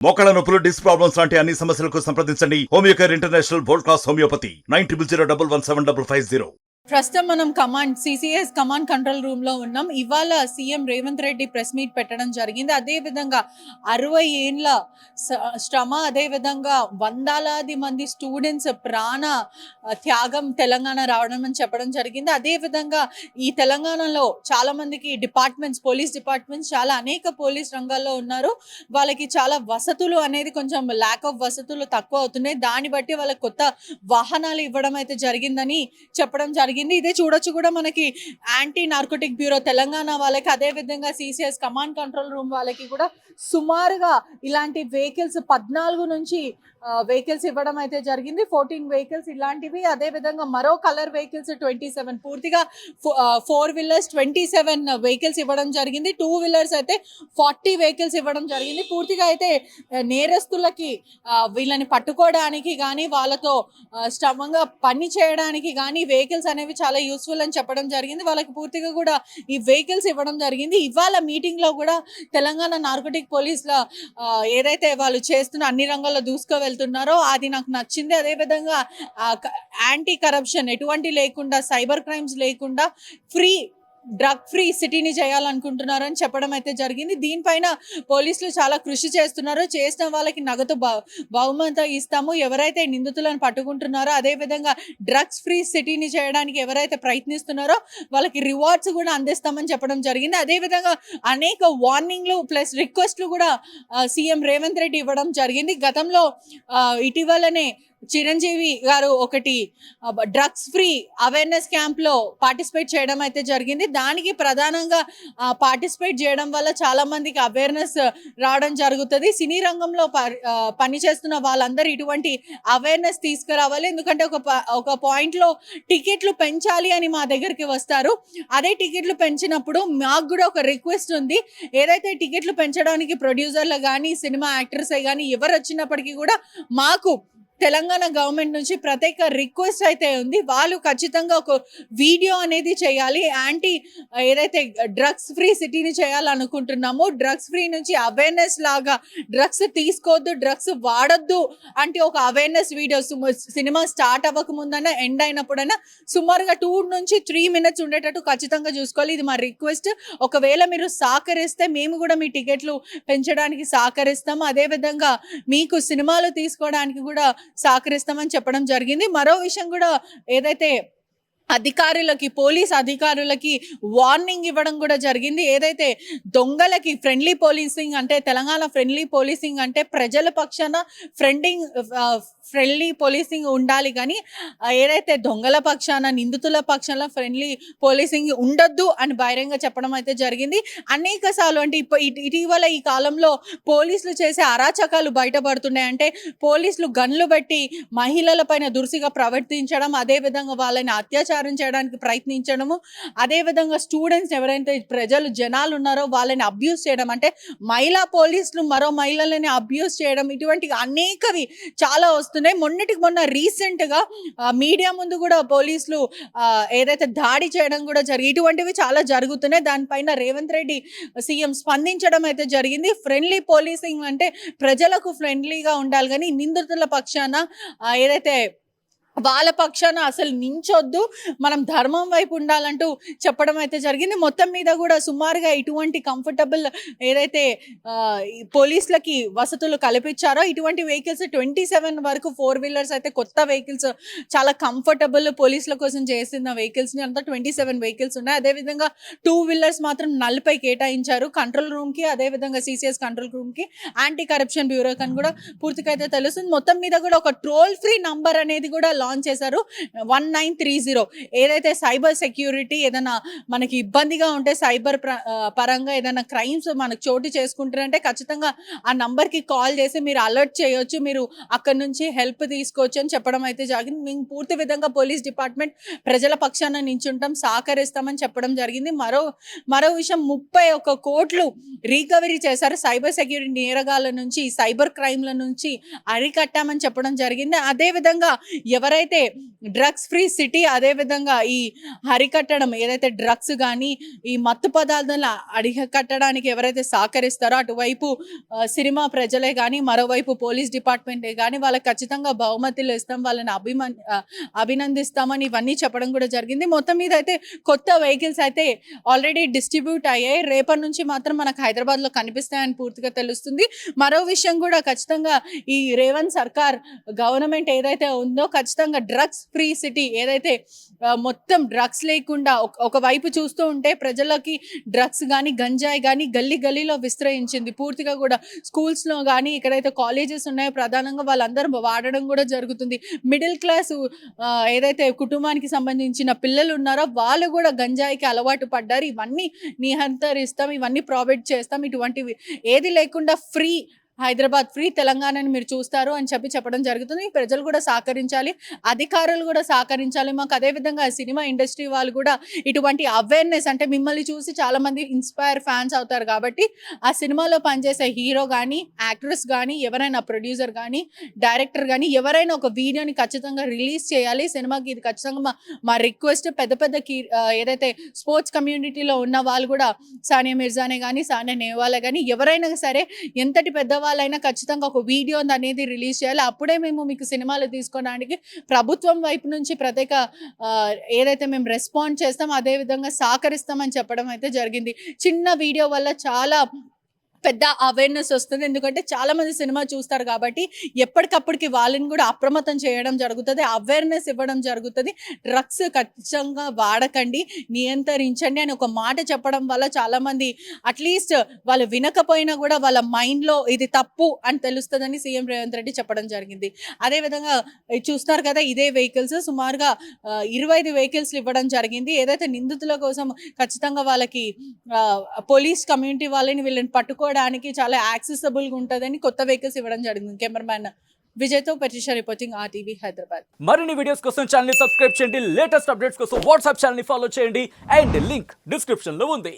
మోకాళ్ళ నొప్పులు, disc problems లాంటి అన్ని సమస్యలకు సంప్రదించండి Homeocare international world class homeopathy 9001175550. ప్రస్తుతం మనం సిసిఎస్ కమాండ్ కంట్రోల్ రూమ్ లో ఉన్నాం. ఇవాళ CM Revanth Reddy press meet పెట్టడం జరిగింది. అదే విధంగా 60 ఏండ్ల శ్రమ, అదే విధంగా వందలాది మంది స్టూడెంట్స్ ప్రాణ త్యాగం తెలంగాణ రావడం అని చెప్పడం జరిగింది. అదే విధంగా ఈ తెలంగాణలో చాలా మందికి పోలీస్ డిపార్ట్మెంట్స్ చాలా అనేక పోలీస్ రంగాల్లో ఉన్నారు. వాళ్ళకి చాలా వసతులు అనేది కొంచెం ల్యాక్ ఆఫ్ వసతులు తక్కువ అవుతున్నాయి. దాన్ని బట్టి వాళ్ళకి కొత్త వాహనాలు ఇవ్వడం అయితే జరిగిందని చెప్పడం జరిగింది. ఇదే చూడొచ్చు కూడా మనకి యాంటీ నార్కోటిక్ బ్యూరో తెలంగాణ వాళ్ళకి, అదే విధంగా సిసిఎస్ కమాండ్ కంట్రోల్ రూమ్ వాళ్ళకి కూడా సుమారుగా ఇలాంటి వెహికల్స్ 14 నుంచి వెహికల్స్ ఇవ్వడం అయితే జరిగింది. 14 వెహికల్స్ ఇలాంటివి. అదే విధంగా మరో కలర్ వెహికల్స్ 27, పూర్తిగా 4 వీలర్స్ 27 వెహికల్స్ ఇవ్వడం జరిగింది. 2 వీలర్స్ అయితే 40 వెహికల్స్ ఇవ్వడం జరిగింది. పూర్తిగా అయితే నేరస్తులకి వీళ్ళని పట్టుకోవడానికి కానీ వాళ్ళతో శ్రమంగా పని చేయడానికి కానీ వెహికల్స్ అనేవి చాలా యూస్ఫుల్ అని చెప్పడం జరిగింది. వాళ్ళకి పూర్తిగా కూడా ఈ వెహికల్స్ ఇవ్వడం జరిగింది. ఇవాళ మీటింగ్ లో కూడా తెలంగాణ నార్కోటిక్ పోలీసుల ఏదైతే వాళ్ళు చేస్తున్న అన్ని రంగాల్లో వెళ్తున్నారో అది నాకు నచ్చింది. అదే విధంగా యాంటీ కరప్షన్ ఎటువంటి లేకుండా, సైబర్ క్రైమ్స్ లేకుండా డ్రగ్ ఫ్రీ సిటీని చేయాలనుకుంటున్నారు అని చెప్పడం అయితే జరిగింది. దీనిపైన పోలీసులు చాలా కృషి చేస్తున్నారు. చేసిన వాళ్ళకి నగదు బహుమతి ఇస్తాము, ఎవరైతే నిందితులను పట్టుకుంటున్నారో, అదే విధంగా డ్రగ్స్ ఫ్రీ సిటీని చేయడానికి ఎవరైతే ప్రయత్నిస్తున్నారో వాళ్ళకి రివార్డ్స్ కూడా అందిస్తామని చెప్పడం జరిగింది. అదే విధంగా అనేక వార్నింగ్లు ప్లస్ రిక్వెస్ట్లు కూడా సీఎం రేవంత్ రెడ్డి ఇవ్వడం జరిగింది. గతంలో ఇటీవలనే చిరంజీవి గారు ఒకటి డ్రగ్స్ ఫ్రీ అవేర్నెస్ క్యాంప్ లో పార్టిసిపేట్ చేయడం అయితే జరిగింది. దానికి ప్రధానంగా పార్టిసిపేట్ చేయడం వల్ల చాలా మందికి అవేర్నెస్ రావడం జరుగుతుంది. సినీ రంగంలో పనిచేస్తున్న వాళ్ళందరూ ఇటువంటి అవేర్నెస్ తీసుకురావాలి. ఎందుకంటే ఒక పాయింట్ లో టికెట్లు పెంచాలి అని మా దగ్గరికి వస్తారు. అదే టికెట్లు పెంచినప్పుడు మాకు కూడా ఒక రిక్వెస్ట్ ఉంది. ఏదైతే టికెట్లు పెంచడానికి ప్రొడ్యూసర్లు కానీ, సినిమా యాక్టర్స్ కానీ ఎవరు వచ్చినప్పటికీ కూడా మాకు తెలంగాణ గవర్నమెంట్ నుంచి ప్రత్యేక రిక్వెస్ట్ అయితే ఉంది. వాళ్ళు ఖచ్చితంగా ఒక వీడియో అనేది చేయాలి. ఏదైతే డ్రగ్స్ ఫ్రీ సిటీని చేయాలనుకుంటున్నామో, డ్రగ్స్ ఫ్రీ నుంచి అవేర్నెస్ లాగా, డ్రగ్స్ తీసుకోవద్దు, డ్రగ్స్ వాడొద్దు అంటే ఒక అవేర్నెస్ వీడియో సినిమా స్టార్ట్ అవ్వక ముందన్నా ఎండ్ అయినప్పుడైనా సుమారుగా 2 నుంచి 3 minutes ఉండేటట్టు ఖచ్చితంగా చూసుకోవాలి. ఇది మా రిక్వెస్ట్. ఒకవేళ మీరు సహకరిస్తే మేము కూడా మీ టికెట్లు పెంచడానికి సహకరిస్తాము. అదేవిధంగా మీకు సినిమాలు తీసుకోవడానికి కూడా సహకరిస్తామని చెప్పడం జరిగింది. మరో విషయం కూడా, ఏదైతే పోలీస్ అధికారులకి వార్నింగ్ ఇవ్వడం కూడా జరిగింది. ఏదైతే దొంగలకి ఫ్రెండ్లీ పోలీసింగ్ అంటే, తెలంగాణ ఫ్రెండ్లీ పోలీసింగ్ అంటే ప్రజల పక్షాన ఫ్రెండ్లీ పోలీసింగ్ ఉండాలి, కానీ ఏదైతే దొంగల పక్షాన, నిందితుల పక్షాన ఫ్రెండ్లీ పోలీసింగ్ ఉండొద్దు అని బహిరంగ చెప్పడం అయితే జరిగింది. అనేక సార్లు అంటే ఇటీవల ఈ కాలంలో పోలీసులు చేసే అరాచకాలు బయటపడుతున్నాయి. అంటే పోలీసులు గన్లు పెట్టి మహిళల పైన దురుసుగా ప్రవర్తించడం, అదేవిధంగా వాళ్ళని అత్యాచారం చేయడానికి ప్రయత్నించడము, అదే విధంగా స్టూడెంట్స్ ఎవరైతే జనాలు ఉన్నారో వాళ్ళని అబ్యూస్ చేయడం, అంటే మహిళా పోలీసులు మరో మహిళలని అబ్యూస్ చేయడం, ఇటువంటి అనేకవి చాలా వస్తున్నాయి. మొన్న రీసెంట్ గా మీడియా ముందు కూడా పోలీసులు ఏదైతే దాడి చేయడం కూడా ఇటువంటివి చాలా జరుగుతున్నాయి. దానిపైన రేవంత్ రెడ్డి సీఎం స్పందించడం అయితే జరిగింది. ఫ్రెండ్లీ పోలీసింగ్ అంటే ప్రజలకు ఫ్రెండ్లీగా ఉండాలి, కానీ నిందితుల పక్షాన ఏదైతే వాళ్ళ పక్షాన అసలు నించొద్దు, మనం ధర్మం వైపు ఉండాలంటూ చెప్పడం అయితే జరిగింది. మొత్తం మీద కూడా సుమారుగా ఇటువంటి కంఫర్టబుల్ ఏదైతే పోలీసులకి వసతులు కల్పించారో, ఇటువంటి వెహికల్స్ 27 వరకు 4 వీలర్స్ అయితే కొత్త వెహికల్స్ చాలా కంఫర్టబుల్ పోలీసుల కోసం చేసిన వెహికల్స్ ని అంతా 27 వెహికల్స్ ఉన్నాయి. అదేవిధంగా 2 వీలర్స్ మాత్రం 40 కేటాయించారు కంట్రోల్ రూమ్ కి, అదేవిధంగా సిసిఎస్ కంట్రోల్ రూమ్ కి, యాంటీ కరప్షన్ బ్యూరో కని కూడా పూర్తిగా అయితే తెలుస్తుంది. మొత్తం మీద కూడా ఒక టోల్ ఫ్రీ నంబర్ అనేది కూడా లాంచ్ చేశారు, 1930. ఏదైతే సైబర్ సెక్యూరిటీ ఏదైనా మనకి ఇబ్బందిగా ఉంటే, సైబర్ పరంగా ఏదైనా క్రైమ్స్ మనకు చోటు చేసుకుంటారంటే ఖచ్చితంగా ఆ నంబర్కి కాల్ చేసి మీరు అలర్ట్ చేయొచ్చు, మీరు అక్కడ నుంచి హెల్ప్ తీసుకోవచ్చు అని చెప్పడం అయితే జరిగింది. మేము పూర్తి విధంగా పోలీస్ డిపార్ట్మెంట్ ప్రజల పక్షాన నించుంటాం, సహకరిస్తామని చెప్పడం జరిగింది. మరో విషయం, 31 కోట్లు రికవరీ చేశారు. సైబర్ సెక్యూరిటీ నేరగాళ్ళ నుంచి, సైబర్ క్రైమ్ల నుంచి అరికట్టామని చెప్పడం జరిగింది. అదేవిధంగా ఎవరైతే ఎవరైతే డ్రగ్స్ ఫ్రీ సిటీ అదేవిధంగా ఈ హరికట్టడం ఏదైతే డ్రగ్స్ కానీ ఈ మత్తు పదార్థాలను అరికట్టడానికి ఎవరైతే సహకరిస్తారో అటువైపు సినిమా ప్రజలే కానీ మరోవైపు పోలీస్ డిపార్ట్మెంటే కానీ వాళ్ళకి ఖచ్చితంగా బహుమతులు ఇస్తాం, వాళ్ళని అభినందిస్తామని ఇవన్నీ చెప్పడం కూడా జరిగింది. మొత్తం మీద అయితే కొత్త వెహికల్స్ అయితే ఆల్రెడీ డిస్ట్రిబ్యూట్ అయ్యాయి. రేపటి నుంచి మాత్రం మనకు హైదరాబాద్లో కనిపిస్తాయని పూర్తిగా తెలుస్తుంది. మరో విషయం కూడా ఖచ్చితంగా ఈ రేవంత్ సర్కార్ గవర్నమెంట్ ఏదైతే ఉందో ఖచ్చితంగా డ్రగ్స్ ఫ్రీ సిటీ ఏదైతే మొత్తం డ్రగ్స్ లేకుండా ఒకవైపు చూస్తూ ఉంటే ప్రజలకి డ్రగ్స్ కానీ గంజాయి కానీ గల్లీ గల్లీలో విస్తరించింది. పూర్తిగా కూడా స్కూల్స్లో కానీ ఇక్కడైతే కాలేజెస్ ఉన్నాయో ప్రధానంగా వాళ్ళందరూ వాడడం కూడా జరుగుతుంది. మిడిల్ క్లాస్ ఏదైతే కుటుంబానికి సంబంధించిన పిల్లలు ఉన్నారో వాళ్ళు కూడా గంజాయికి అలవాటు పడ్డారు. ఇవన్నీ నియంత్రిస్తాం, ఇవన్నీ ప్రొవైడ్ చేస్తాం, ఇటువంటివి ఏది లేకుండా ఫ్రీ హైదరాబాద్ ఫ్రీ తెలంగాణని మీరు చూస్తారు అని చెప్పడం జరుగుతుంది. ప్రజలు కూడా సహకరించాలి, అధికారులు కూడా సహకరించాలి మాకు. అదేవిధంగా సినిమా ఇండస్ట్రీ వాళ్ళు కూడా ఇటువంటి అవేర్నెస్ అంటే మిమ్మల్ని చూసి చాలామంది ఇన్స్పైర్ ఫ్యాన్స్ అవుతారు కాబట్టి ఆ సినిమాలో పనిచేసే హీరో కానీ యాక్ట్రెస్ కానీ ఎవరైనా ప్రొడ్యూసర్ కానీ డైరెక్టర్ కానీ ఎవరైనా ఒక వీడియోని ఖచ్చితంగా రిలీజ్ చేయాలి సినిమాకి. ఇది ఖచ్చితంగా మా రిక్వెస్ట్. పెద్ద పెద్ద ఏదైతే స్పోర్ట్స్ కమ్యూనిటీలో ఉన్న వాళ్ళు కూడా సానియా మిర్జానే కానీ సానియా నెహ్వాలే కానీ ఎవరైనా సరే ఎంతటి పెద్దవాళ్ళు వాళ్ళైనా ఖచ్చితంగా ఒక వీడియో అనేది రిలీజ్ చేయాలి. అప్పుడే మేము మీకు సినిమాలు తీసుకోవడానికి ప్రభుత్వం వైపు నుంచి ప్రత్యేక ఏదైతే మేము రెస్పాండ్ చేస్తాం అదేవిధంగా సహకరిస్తామని చెప్పడం అయితే జరిగింది. చిన్న వీడియో వల్ల చాలా పెద్ద అవేర్నెస్ వస్తుంది. ఎందుకంటే చాలామంది సినిమా చూస్తారు కాబట్టి ఎప్పటికప్పటికి వాళ్ళని కూడా అప్రమత్తం చేయడం జరుగుతుంది, అవేర్నెస్ ఇవ్వడం జరుగుతుంది. డ్రగ్స్ ఖచ్చితంగా వాడకండి, నియంత్రించండి అని ఒక మాట చెప్పడం వల్ల చాలామంది అట్లీస్ట్ వాళ్ళు వినకపోయినా కూడా వాళ్ళ మైండ్లో ఇది తప్పు అని తెలుస్తుందని సీఎం రేవంత్ రెడ్డి చెప్పడం జరిగింది. అదేవిధంగా చూస్తున్నారు కదా ఇదే వెహికల్స్ సుమారుగా 25 వెహికల్స్ ఇవ్వడం జరిగింది. ఏదైతే నిందితుల కోసం ఖచ్చితంగా వాళ్ళకి పోలీస్ కమ్యూనిటీ వాళ్ళని వీళ్ళని పట్టుకోవడానికి చాలా యాక్సెసిబుల్గా ఉంటుందని కొత్త వెహికల్స్ ఇవ్వడం జరిగింది. కెమెరామ్యాన్ విజయ్తో పెటిషా రిపోర్టింగ్ RTV హైదరాబాద్. మరిన్ని వీడియోస్ కోసం ఛానల్ ని సబ్స్క్రైబ్ చేయండి, లేటెస్ట్ అప్డేట్స్ కోసం వాట్సాప్ ఛానల్ ని ఫాలో చేయండి అండ్ లింక్ డిస్క్రిప్షన్ లో ఉంది.